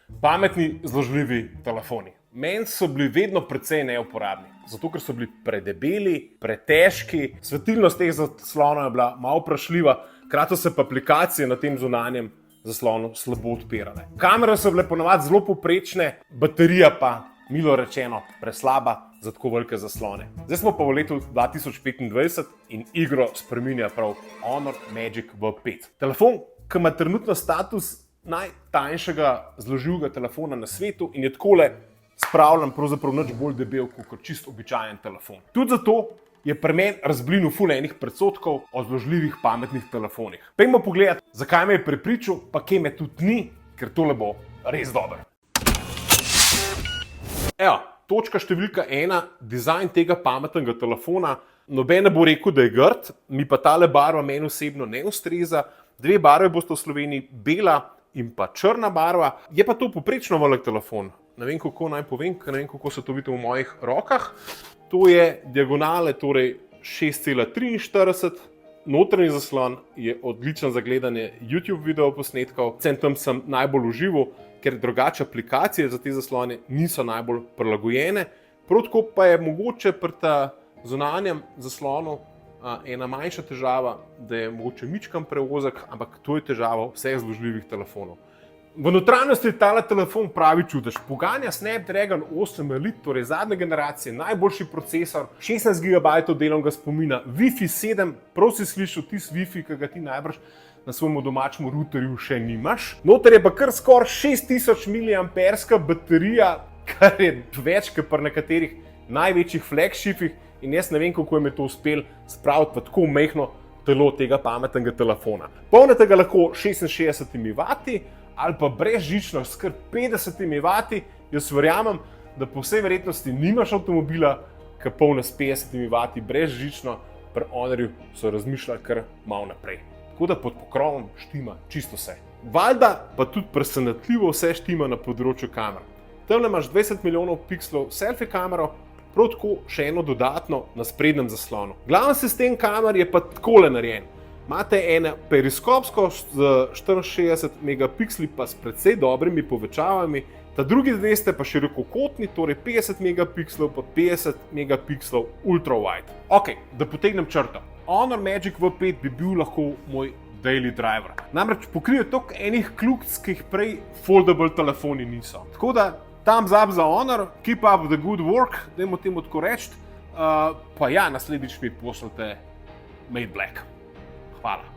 Pametni, zložljivi telefoni. Meni so bili vedno precej neuporabni, zato ker so bili predebeli, pretežki, svetilnost teh zaslonov je bila malo vprašljiva, hkrati so se pa aplikacije na tem zunanjem zaslonu slabo odpirale. Kamere so bile ponavadi zelo povprečne, baterija pa, milo rečeno, preslaba za tako velike zaslone. Zdaj smo pa v letu 2025 in igro spreminja prav Honor Magic V5. Telefon, ki ima trenutno status najtanjšega zložljivega telefona na svetu in je takole spravljen pravzaprav nič bolj debel kot čisto običajen telefon. Tudi zato je pri meni razblinil ful enih predsotkov o zložljivih pametnih telefonih. Pojdimo pogledati, zakaj me je prepričal, pa kje me tudi ni, ker tole bo res dobro. Evo, točka številka 1, dizajn tega pametnega telefona. Noben ne bo rekel, da je grd, mi pa tale barva meni osebno ne ustreza. Dve barve boste v Sloveniji, bela in pa črna barva. Je pa to povprečno velik telefon. Ne vem, kako naj povem, ne vem, kako se to vidi v mojih rokah. To je diagonale, torej 6,43. Notranji zaslon je odličen za gledanje YouTube video posnetkov. Tam sem najbolj užival, ker drugače aplikacije za te zaslone niso najbolj prilagojene. Prav tako pa je mogoče pri zunanjem zaslonu ena manjša težava, da je mogoče mičkam preozek, ampak to je težava vseh zložljivih telefonov. V notranjosti tale telefon pravi čudež. Poganja Snapdragon 8 Elite, torej zadnje generacije, najboljši procesor, 16 GB delovnega spomina, Wi-Fi 7, prav si slišal tisti Wi-Fi, ki ga ti najbrž na svojemu domačemu routerju še nimaš. Noter je pa kar skoraj 6000 mAh baterija, kar je več kot pri nekaterih največjih flagshipih in jaz ne vem, kako jim je to uspel spraviti v tako majhno telo tega pametnega telefona. Polnite ga lahko 66 W ali pa brezžično s kar 50 W. Jaz verjamem, da po vsej verjetnosti nimaš avtomobila, ki polne s 50 W brezžično, pri Honorju so razmišljali kar malo naprej. Tako da pod pokrovom štima čisto vse. Valjda pa tudi presenetljivo vse štima na področju kamer. Tamle imaš 20 milijonov pikslov selfie kamero, prav tako še eno dodatno na sprednjem zaslonu. Glavni sistem kamer je pa takole narejen. Imate eno periskopsko z 64 megapiksli pa s precej dobrimi povečavami, ta drugi dve ste pa širokokotni, torej 50 megapikslov pa 50 megapikslov ultra-wide. Ok, da potegnem črto. Honor Magic V5 bi bil lahko moj daily driver. Namreč pokrijejo toliko enih kljukc, ki jih prej foldable telefoni niso. Tako da, thumbs up za Honor, keep up the good work, dajmo temu tako reči, pa ja, naslednjič mi pošljite Mate Black. Hvala.